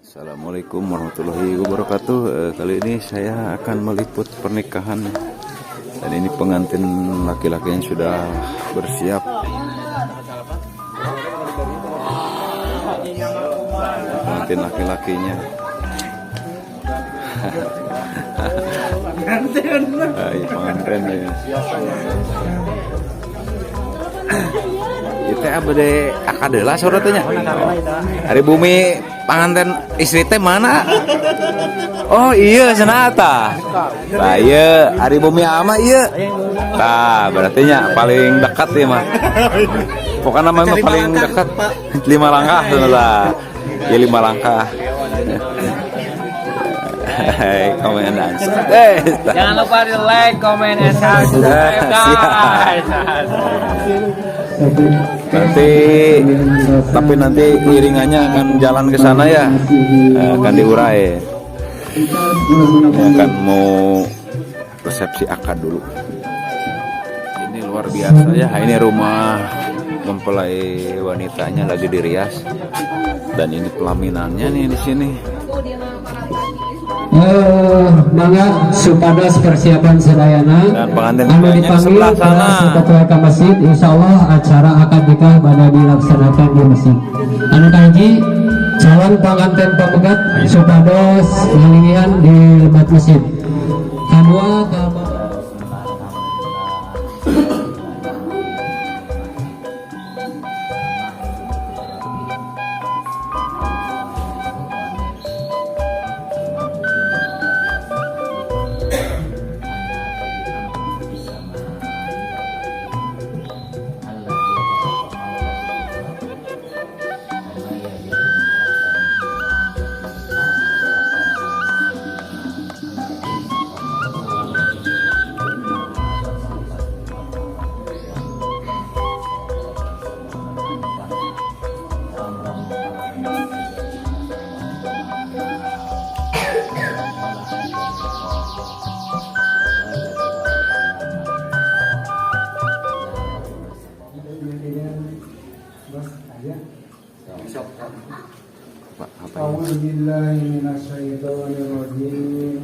Assalamualaikum warahmatullahi wabarakatuh. Kali ini saya akan meliput pernikahan dan ini pengantin laki-laki yang sudah bersiap. Pengantin laki-lakinya. Pengantin ya. Itu apa deh? Akadelah sorotnya. Hari bumi panganten istri teh mana? Oh iya senata. Nah iya hari bumi ama iya. Nah berarti nya paling dekat ya mah. Pokoknya namanya paling dekat 5 langkah lah. Ya 5 langkah. Hai komen dan subscribe. Jangan lupa di like, comment, and subscribe guys. Tapi nanti iringannya akan jalan ke sana ya, akan diurai. Ini akan mau resepsi akad dulu. Ini luar biasa ya, ini rumah mempelai wanitanya lagi dirias dan ini pelaminannya nih di sini. Mangga supados persiapan sedayana dan pengantin anu dipanggil ketua ke masjid, insyaallah acara akad nikah pada dilaksanakan di masjid. Anu kahiji calon pengantin pemegat supados ngalinggihan di lebat masjid. Kadua A'udzubillahiminasyaitonirrajim.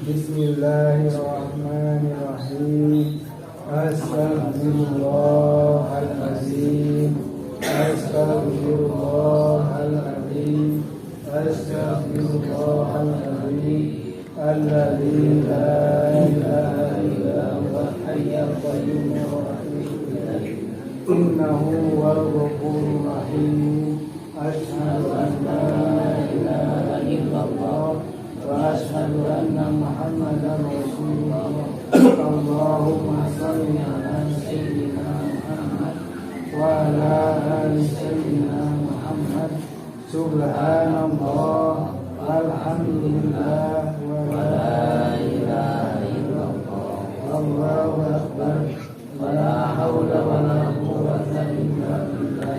Bismillahirrahmanirrahim. Astaghfirullahaladzim. Astaghfirullahaladzim. Astaghfirullahaladzim. Alladzi la ilaha illa huwa hayyul qayyum wa atubu ilaih. Innahu huwal ghafurur rahim. Asyhadu an la ilaha illallah wa asyhadu anna Muhammadar Rasulullah. Allahumma shalli ala sayyidina Muhammad wa ala ali sayyidina Muhammad. Subhanallah walhamdulillah wa la ilaha illallah. Allahu akbar. Wa la haula wa la quwwata illa billah.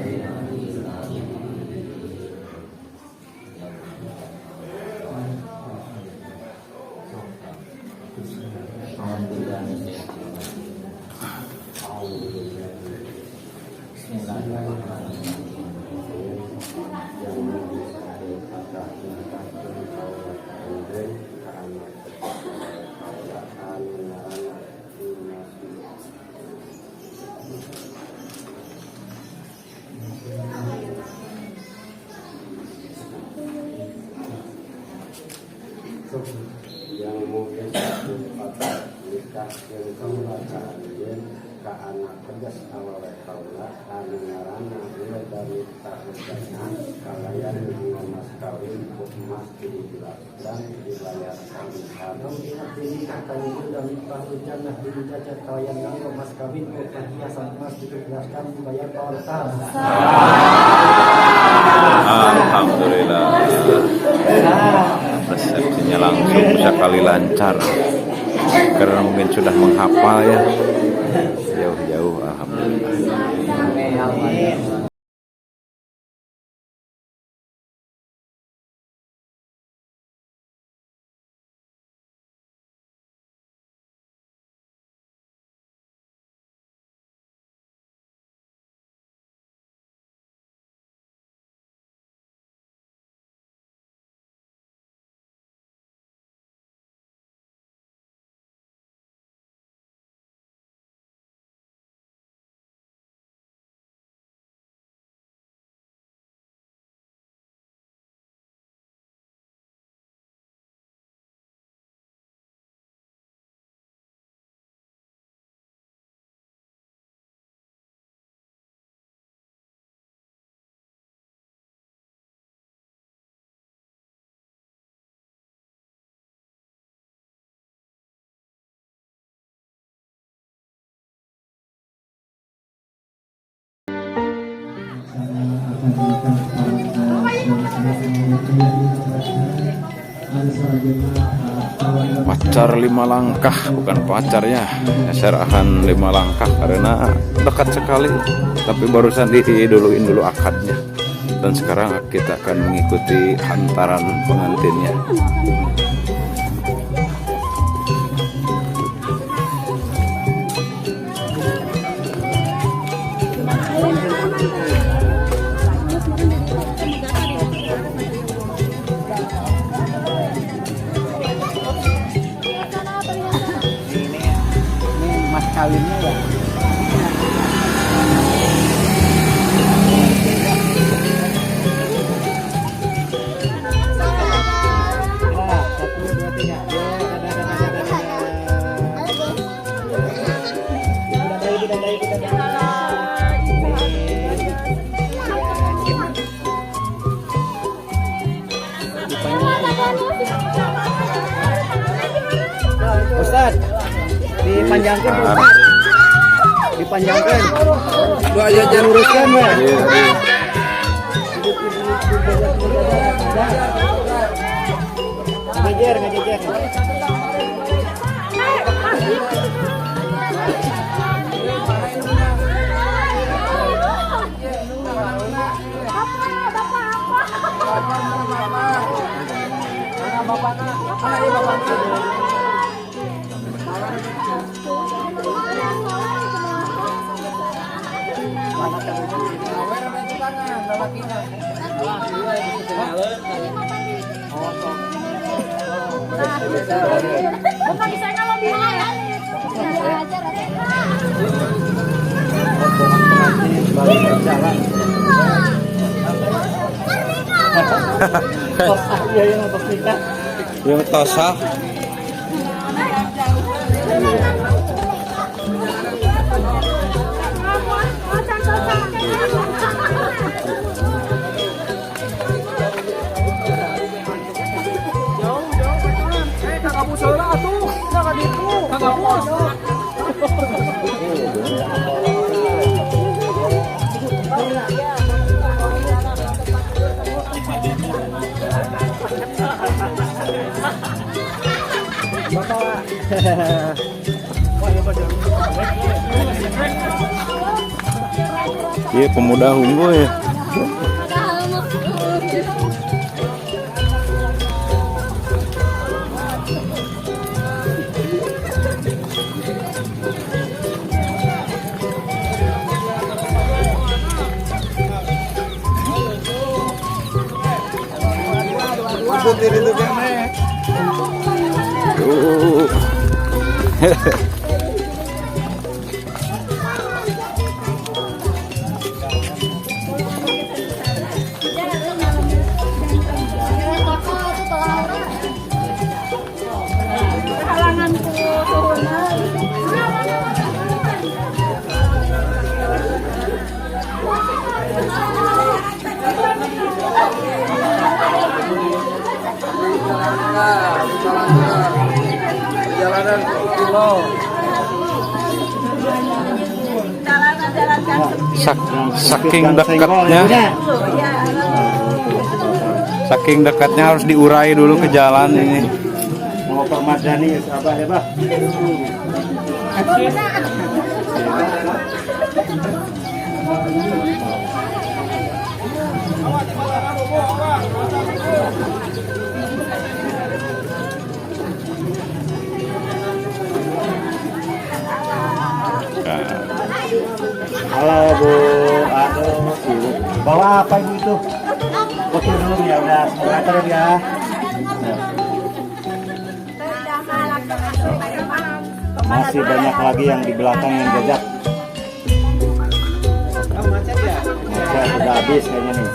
Yang mungkin satu pada nikah yang kamu bacaan ke anak kerja awalnya kaula anu ngaranna mulai dari tahun dengan kalayan dengan mas kawin emas dijelaskan dibayar samihan. Ini akan sudah nikah jannah dijajar kalayan nganggo mas kawin perhiasan emas dijelaskan dibayar korban. Alhamdulillah. resepsinya langsung sekali lancar karena mungkin sudah menghafal ya jauh-jauh. Alhamdulillah. Pacar 5 langkah, bukan pacar ya, serahan 5 langkah karena dekat sekali. Tapi barusan diduluin dulu akadnya, dan sekarang kita akan mengikuti hantaran pengantinnya. Kawinnya ya. Ustaz, dipanjangkan Ustaz. Dipanjangkan. Lu aja jangan luruskan, Pak. Ngejer. Yang tosah. Iya, pemuda unggul ya. Perjalanan kilo. Saking dekatnya, Saking dekatnya harus diurai dulu ke jalan ini. Mau permadani apa ya, Bah? Halo Bu, aduh Ibu. Bawa apa Ibu itu? Foto dulu ya, udah sebentar ya. Masih banyak lagi yang di belakang yang jajak. Ya, udah habis kayaknya nih.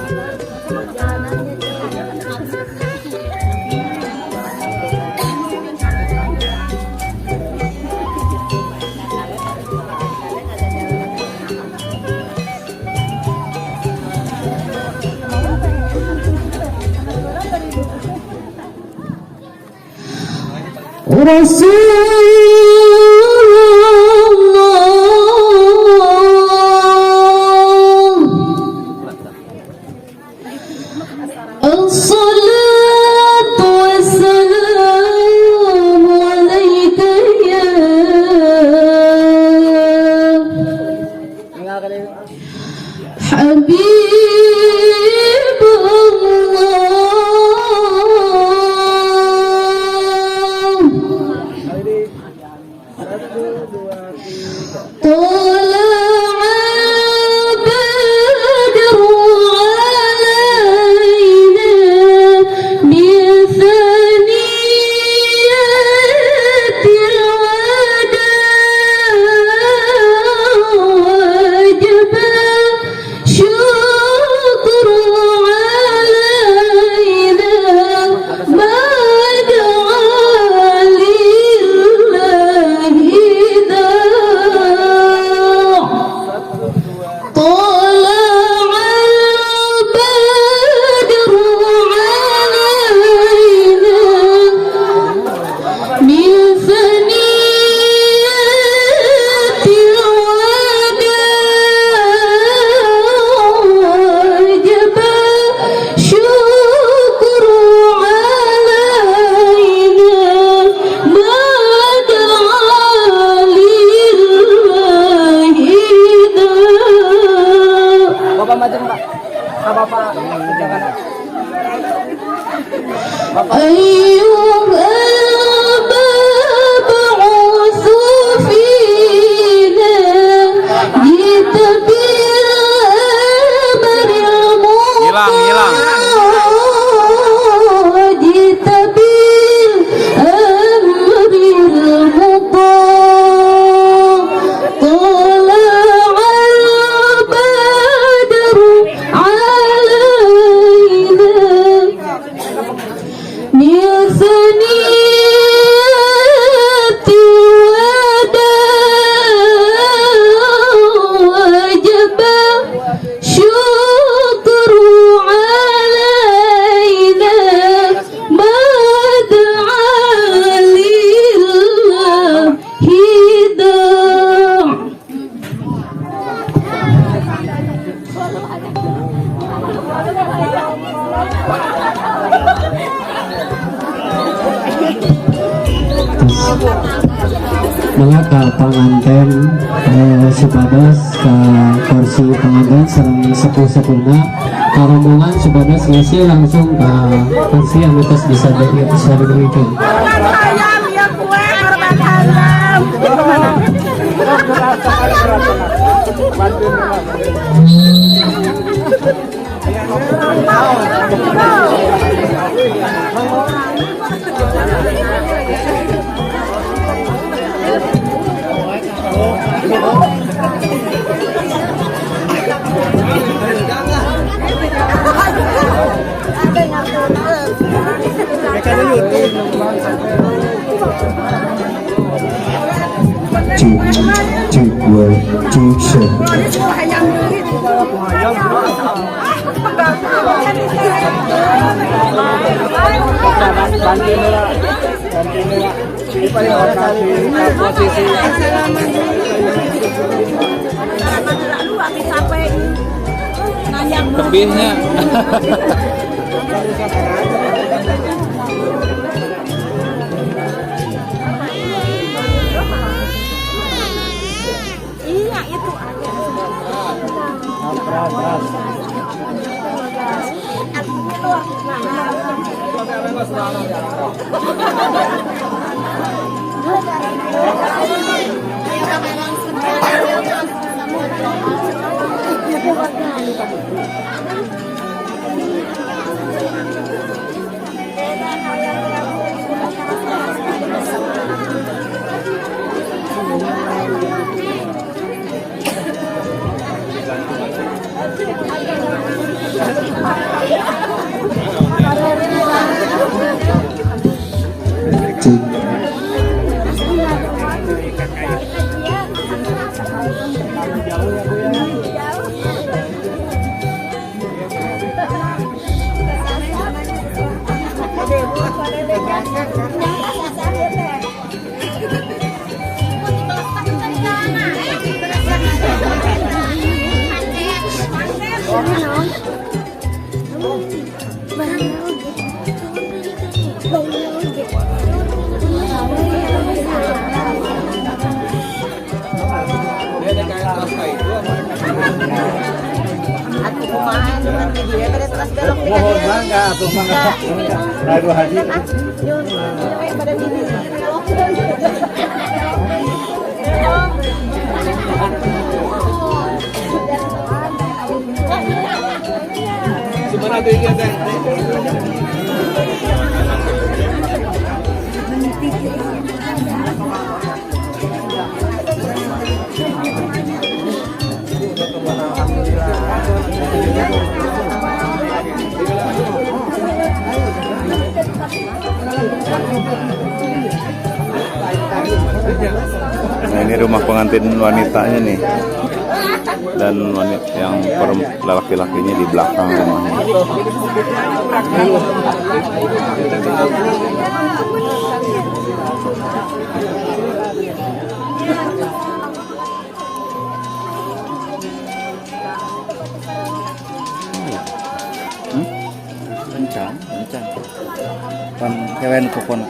Assalatu wassalamu alaika ya Maka pengantin supados ke kursi pengantin serang sepuh-sepuhna rombongan supados ngisi langsung ke kursi yang atas bisa didudukkan. Tebihnya. Iya itu aja. Mohon bangga atau bangga. Lagu haji. Sebenarnya dia ada. Nah ini rumah pengantin wanitanya nih, dan wanita yang laki-lakinya di belakang rumahnya. Kencang. Pan kewen kupon.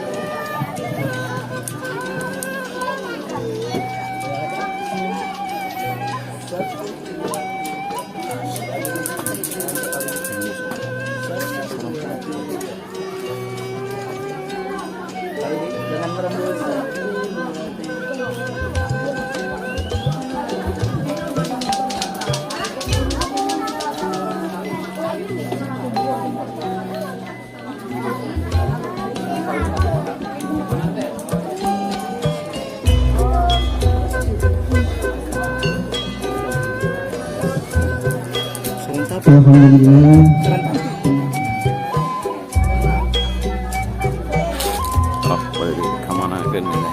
Alhamdulillah. Apa ini? Kemana kan ini?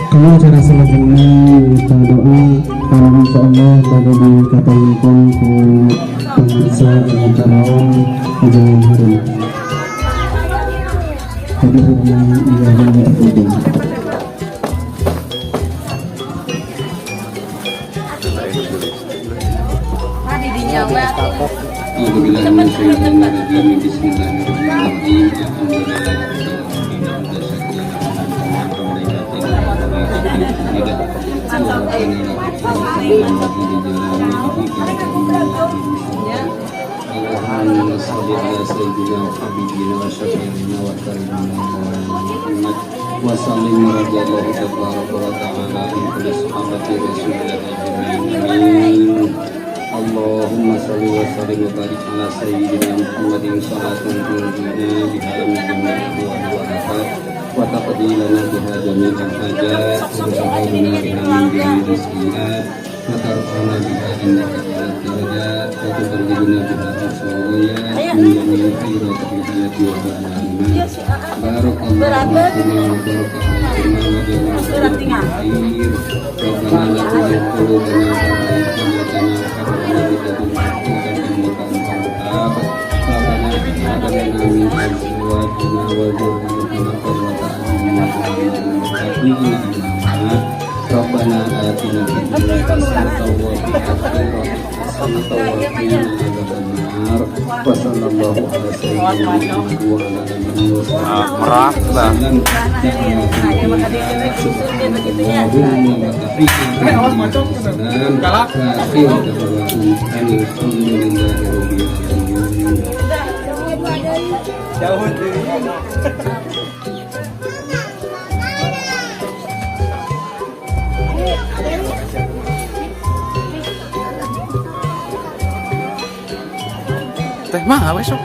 Kalau cara selanjutnya kita doa kalau insya Allah pada dikatakan ke pemirsa Tarawih Jalan Harum. Jadi yang ia banyak itu. Wasallim radhiyallahu tabaraka wa ta'ala an kulli sahabati rasulillah ajma'in. Allahumma salli wa sallim wa barik ala sayyidina Muhammadin salatan tunjina biha min jami'i wa wa taqdi lana biha jami'al hajat wa tahawwina biha min jami'i rizqina وترفعنا بها عندك أعلى الدرجات وتبلغنا بها أقصى الغايات من جميع الخيرات في الحياة وبعد الممات بارك الله فينا وبارك عليكما وجعل خير ربنا لا تزغ قلوبنا بعد إذ هديتنا وهب لنا من لدنك رحمة إنك أنت الوهاب ربنا هب لنا من أزواجنا وذريتنا قرة أعين واجعلنا للمتقين إماما ربنا آتنا في الدنيا حسنة وفي الآخرة حسنة وقنا عذاب النار وصلى الله على سيدنا محمد وعلى آله وصحبه وسلم جعلنا في الدنيا سبحانك اللهم وتحية السلام وآخر دعوانا أن الحمد لله رب العالمين. Teh mahal besok.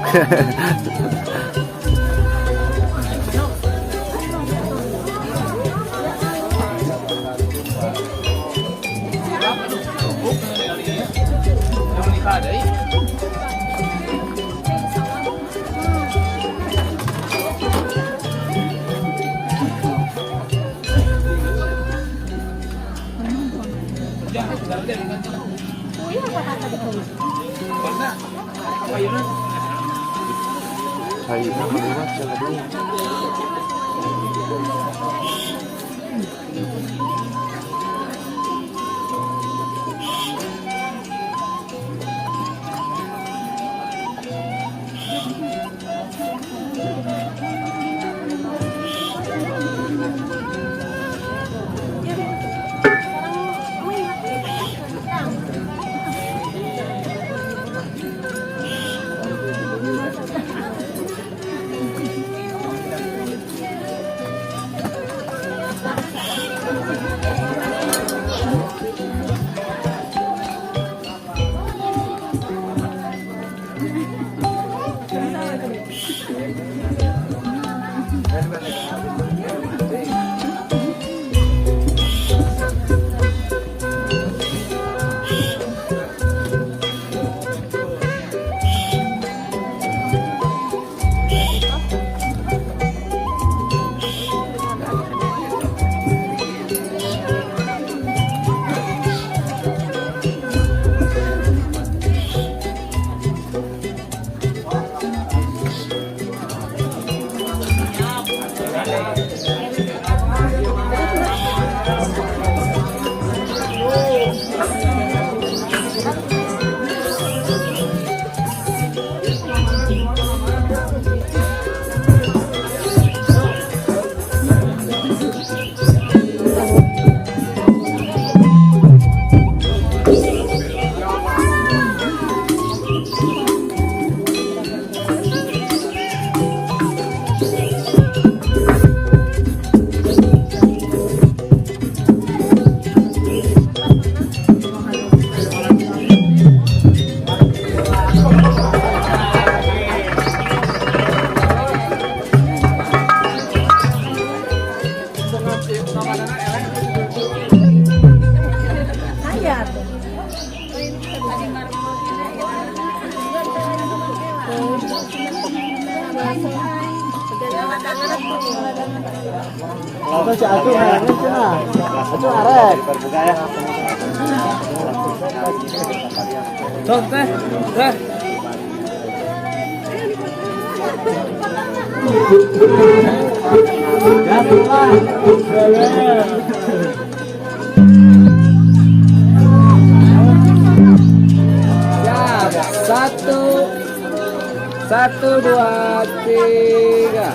Satu, dua, tiga.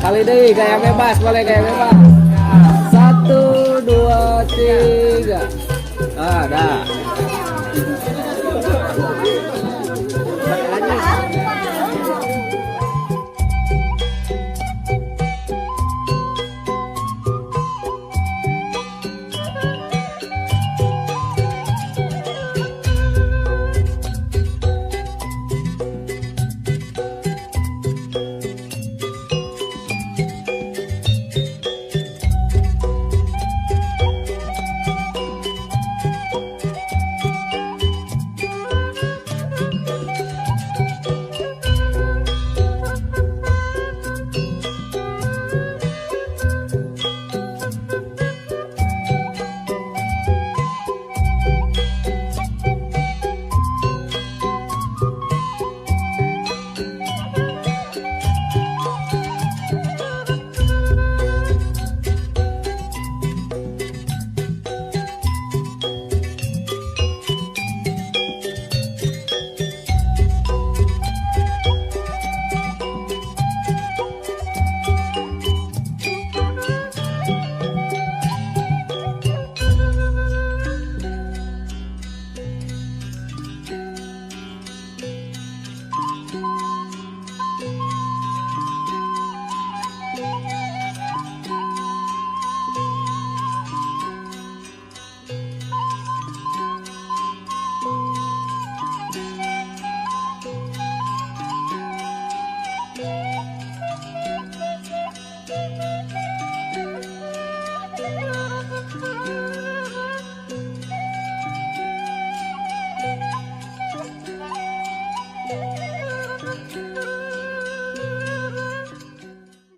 Kali deh, kayak bebas, boleh kayak bebas. 1, 2, 3. Dah.